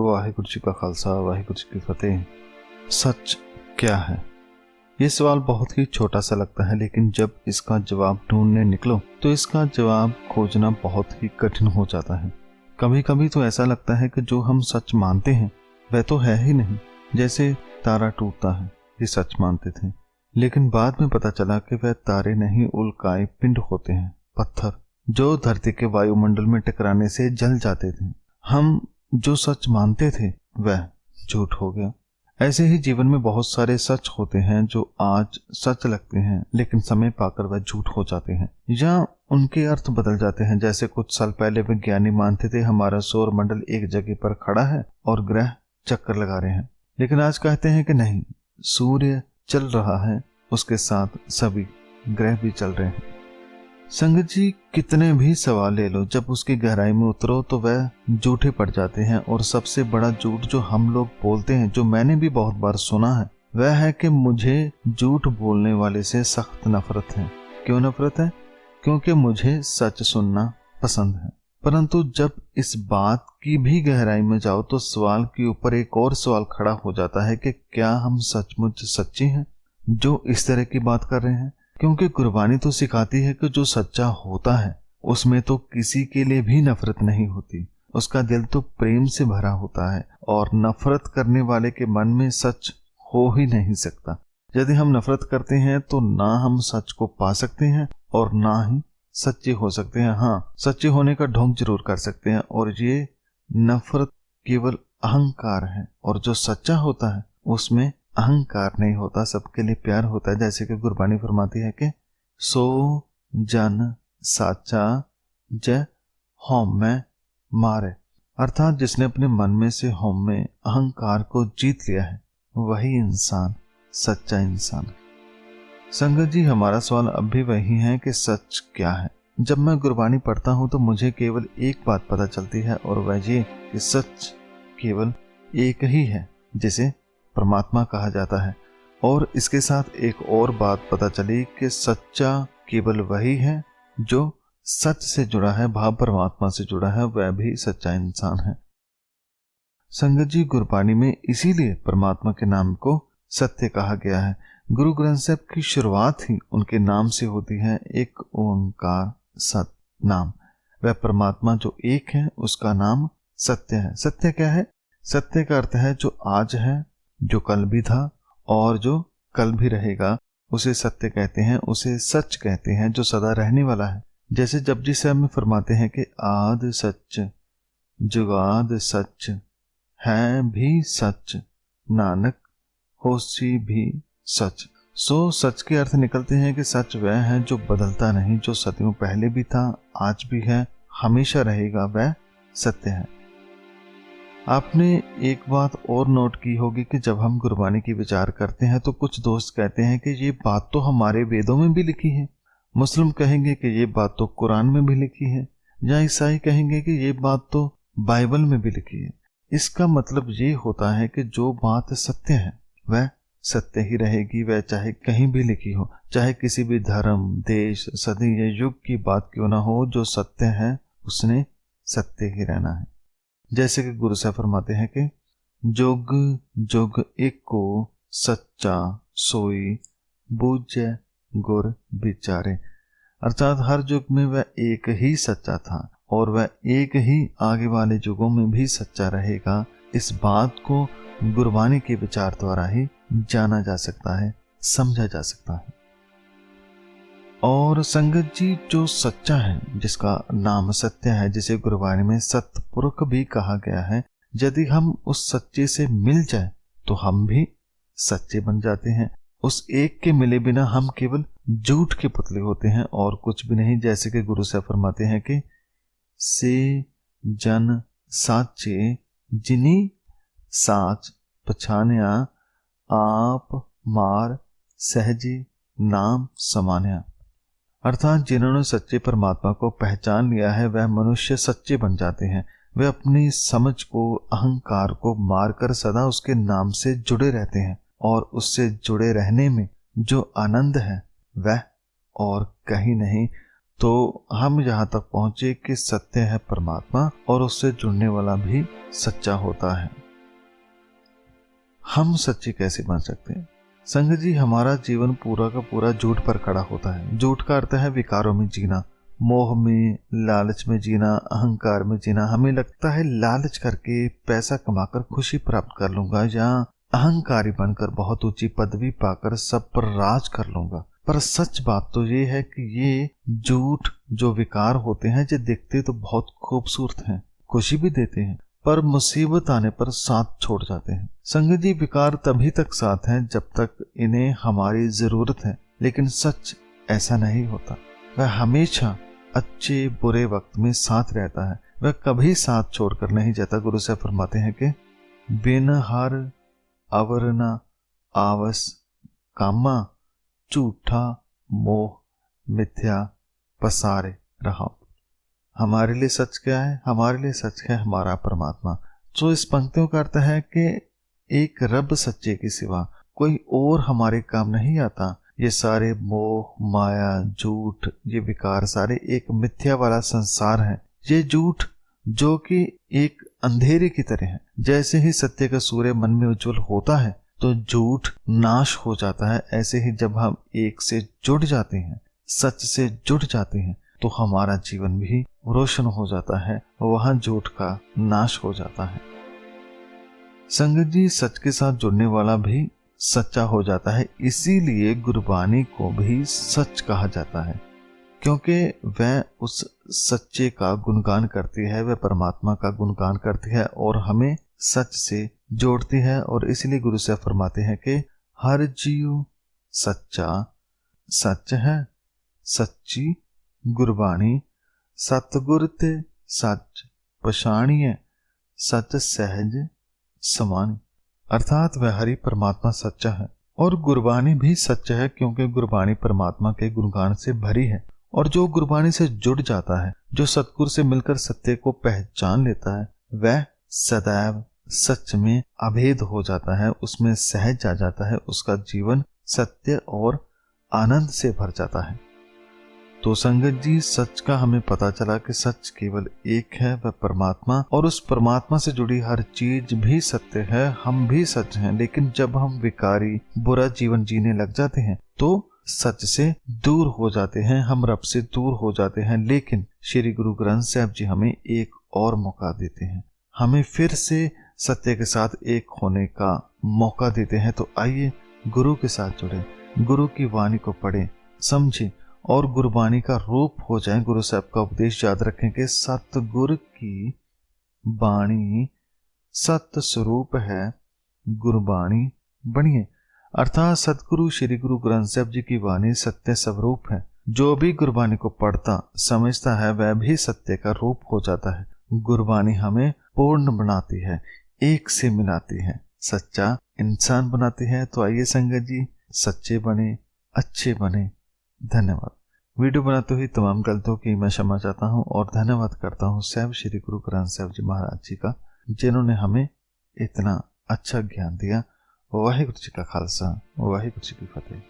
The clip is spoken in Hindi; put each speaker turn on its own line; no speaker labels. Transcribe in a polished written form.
वाहिगुरू जी का खालसा वाहिगुरू जी की फतेह। सच क्या है? ये सवाल बहुत ही छोटा सा लगता है, लेकिन जब इसका जवाब ढूंढने निकलो तो इसका जवाब खोजना बहुत ही कठिन हो जाता है। कभी कभी तो ऐसा लगता है कि जो हम सच मानते हैं वह तो है ही नहीं। जैसे तारा टूटता है, ये सच मानते थे, लेकिन बाद में पता चला कि वह तारे नहीं उल्काए पिंड होते हैं, पत्थर जो धरती के वायुमंडल में टकराने से जल जाते थे। हम जो सच मानते थे वह झूठ हो गया। ऐसे ही जीवन में बहुत सारे सच होते हैं जो आज सच लगते हैं, लेकिन समय पाकर वह झूठ हो जाते हैं या उनके अर्थ बदल जाते हैं। जैसे कुछ साल पहले विज्ञानी मानते थे हमारा सौर मंडल एक जगह पर खड़ा है और ग्रह चक्कर लगा रहे हैं, लेकिन आज कहते हैं कि नहीं, सूर्य चल रहा है, उसके साथ सभी ग्रह भी चल रहे हैं। संगत जी, कितने भी सवाल ले लो, जब उसकी गहराई में उतरो तो वह झूठे पड़ जाते हैं। और सबसे बड़ा झूठ जो हम लोग बोलते हैं, जो मैंने भी बहुत बार सुना है, वह है कि मुझे झूठ बोलने वाले से सख्त नफरत है। क्यों नफरत है? क्योंकि मुझे सच सुनना पसंद है। परंतु जब इस बात की भी गहराई में जाओ तो सवाल के ऊपर एक और सवाल खड़ा हो जाता है कि क्या हम सचमुच सच्चे हैं जो इस तरह की बात कर रहे हैं? क्योंकि कुर्बानी तो सिखाती है कि जो सच्चा होता है उसमें तो किसी के लिए भी नफरत नहीं होती, उसका दिल तो प्रेम से भरा होता है, और नफरत करने वाले के मन में सच हो ही नहीं सकता। यदि हम नफरत करते हैं तो ना हम सच को पा सकते हैं और ना ही सच्चे हो सकते हैं। हाँ, सच्चे होने का ढोंग जरूर कर सकते हैं, और ये नफरत केवल अहंकार है। और जो सच्चा होता है उसमें अहंकार नहीं होता, सबके लिए प्यार होता है। जैसे कि गुरबानी फरमाती है कि सो जन साचा जय हौमे मारे, अर्थात जिसने अपने मन में से हौमे अहंकार को जीत लिया है वही इंसान सच्चा इंसान है। संगत जी, हमारा सवाल अब भी वही है कि सच क्या है। जब मैं गुरबानी पढ़ता हूं तो मुझे केवल एक बात पता चलती है, और वह ये कि सच केवल एक ही है जिसे परमात्मा कहा जाता है। और इसके साथ एक और बात पता चली कि सच्चा केवल वही है जो सच से जुड़ा है, भाव परमात्मा से जुड़ा है, वह भी सच्चा इंसान है। संगत जी, गुरबानी में इसीलिए परमात्मा के नाम को सत्य कहा गया है। गुरु ग्रंथ साहब की शुरुआत ही उनके नाम से होती है, एक ओंकार सत नाम। वह परमात्मा जो एक है उसका नाम सत्य है। सत्य क्या है? सत्य का अर्थ है जो आज है, जो कल भी था और जो कल भी रहेगा, उसे सत्य कहते हैं, उसे सच कहते हैं, जो सदा रहने वाला है। जैसे जपजी साहब में फरमाते हैं कि आद सच जुगाद सच है भी सच, नानक होसी भी सच। सो सच के अर्थ निकलते हैं कि सच वह है जो बदलता नहीं, जो सदियों पहले भी था, आज भी है, हमेशा रहेगा, वह सत्य है। आपने एक बात और नोट की होगी कि जब हम गुरबानी की विचार करते हैं तो कुछ दोस्त कहते हैं कि ये बात तो हमारे वेदों में भी लिखी है, मुस्लिम कहेंगे कि ये बात तो कुरान में भी लिखी है, या ईसाई कहेंगे कि ये बात तो बाइबल में भी लिखी है। इसका मतलब ये होता है कि जो बात सत्य है वह सत्य ही रहेगी, वह चाहे कहीं भी लिखी हो, चाहे किसी भी धर्म, देश, सदी या युग की बात क्यों ना हो, जो सत्य है उसने सत्य ही रहना है। जैसे कि गुरु साहब फरमाते हैं कि जुग जुग एक को सच्चा सोई बूझे गुर विचारे, अर्थात हर युग में वह एक ही सच्चा था और वह एक ही आगे वाले युगों में भी सच्चा रहेगा। इस बात को गुरबानी के विचार द्वारा ही जाना जा सकता है, समझा जा सकता है। और संगत जी, जो सच्चा है, जिसका नाम सत्य है, जिसे गुरबानी में सतपुरुष भी कहा गया है, यदि हम उस सच्चे से मिल जाए तो हम भी सच्चे बन जाते हैं। उस एक के मिले बिना हम केवल झूठ के पुतले होते हैं और कुछ भी नहीं। जैसे कि गुरु साहब फरमाते हैं कि से जन साचे जिनी साच पछान्या, आप मार सहजी नाम समान्या, अर्थात जिन्होंने सच्चे परमात्मा को पहचान लिया है वह मनुष्य सच्चे बन जाते हैं। वे अपनी समझ को, अहंकार को मारकर सदा उसके नाम से जुड़े रहते हैं, और उससे जुड़े रहने में जो आनंद है वह और कहीं नहीं, तो हम यहाँ तक पहुंचे कि सत्य है परमात्मा और उससे जुड़ने वाला भी सच्चा होता है। हम सच्चे कैसे बन सकते हैं? संगत जी, हमारा जीवन पूरा का पूरा झूठ पर खड़ा होता है। झूठ का अर्थ है विकारों में जीना, मोह में, लालच में जीना, अहंकार में जीना। हमें लगता है लालच करके पैसा कमाकर खुशी प्राप्त कर लूंगा या अहंकारी बनकर बहुत ऊंची पदवी पाकर सब पर राज कर लूंगा। पर सच बात तो ये है कि ये झूठ जो विकार होते हैं, जो दिखते तो बहुत खूबसूरत हैं, खुशी भी देते हैं, पर मुसीबत आने पर साथ छोड़ जाते हैं। संगत जी, विकार तभी तक साथ हैं जब तक इन्हें हमारी जरूरत है, लेकिन सच ऐसा नहीं होता। वह हमेशा अच्छे बुरे वक्त में साथ रहता है, वह कभी साथ छोड़कर नहीं जाता। गुरु साहब फरमाते हैं कि बिन हर अवरना आवस कामा, झूठा मोह मिथ्या पसारे रहा। हमारे लिए सच क्या है? हमारे लिए सच है हमारा परमात्मा। तो इस पंक्तियों का अर्थ है कि एक रब सच्चे के सिवा कोई और हमारे काम नहीं आता। ये सारे मोह माया झूठ, ये विकार सारे एक मिथ्या वाला संसार है। ये झूठ जो कि एक अंधेरे की तरह है। जैसे ही सत्य का सूर्य मन में उज्जवल होता है तो झूठ नाश हो जाता है। ऐसे ही जब हम एक से जुड़ जाते हैं, सच से जुड़ जाते हैं, तो हमारा जीवन भी रोशन हो जाता है, वहां झूठ का नाश हो जाता है। संगत जी, सच के साथ जुड़ने वाला भी सच्चा हो जाता है। इसीलिए गुरबानी को भी सच कहा जाता है, क्योंकि वह उस सच्चे का गुणगान करती है, वह परमात्मा का गुणगान करती है और हमें सच से जोड़ती है। और इसलिए गुरु साहब फरमाते हैं कि हर जीव सच्चा सच है, सच्ची गुरबाणी सतगुर ते सच पछाणिए, सच सहज समानी। अर्थात वह हरि परमात्मा सच्चा है और गुरबानी भी सच है, क्योंकि गुरबानी परमात्मा के गुणगान से भरी है। और जो गुरबानी से जुड़ जाता है, जो सतगुरु से मिलकर सत्य को पहचान लेता है, वह सदैव सच में अभेद हो जाता है, उसमें सहज आ जाता है, उसका जीवन सत्य और आनंद से भर जाता है। तो संगत जी, सच का हमें पता चला कि सच केवल एक है, वह परमात्मा, और उस परमात्मा से जुड़ी हर चीज भी सत्य है, हम भी सच हैं। लेकिन जब हम विकारी बुरा जीवन जीने लग जाते हैं तो सच से दूर हो जाते हैं, हम रब से दूर हो जाते हैं। लेकिन श्री गुरु ग्रंथ साहब जी हमें एक और मौका देते हैं, हमें फिर से सत्य के साथ एक होने का मौका देते हैं। तो आइए गुरु के साथ जुड़े, गुरु की वाणी को पढ़ें, समझें और गुरबानी का रूप हो जाए। गुरु साहब का उपदेश याद रखें कि सतगुर की बाणी सत स्वरूप है, गुरबाणी बनिए। अर्थात सतगुरु श्री गुरु ग्रंथ साहब जी की वाणी सत्य स्वरूप है। जो भी गुरबानी को पढ़ता समझता है वह भी सत्य का रूप हो जाता है। गुरबानी हमें पूर्ण बनाती है, एक से मिलाती है, सच्चा इंसान बनाती है। तो आइए संगत जी, सच्चे बने, अच्छे बने। धन्यवाद। वीडियो बनाते हुए तमाम गलतियों की मैं क्षमा चाहता हूँ और धन्यवाद करता हूँ साहब श्री गुरु ग्रंथ साहब जी महाराज जी का, जिन्होंने हमें इतना अच्छा ज्ञान दिया। वाहिगुरु जी का खालसा, वाहिगुरु जी की फतेह।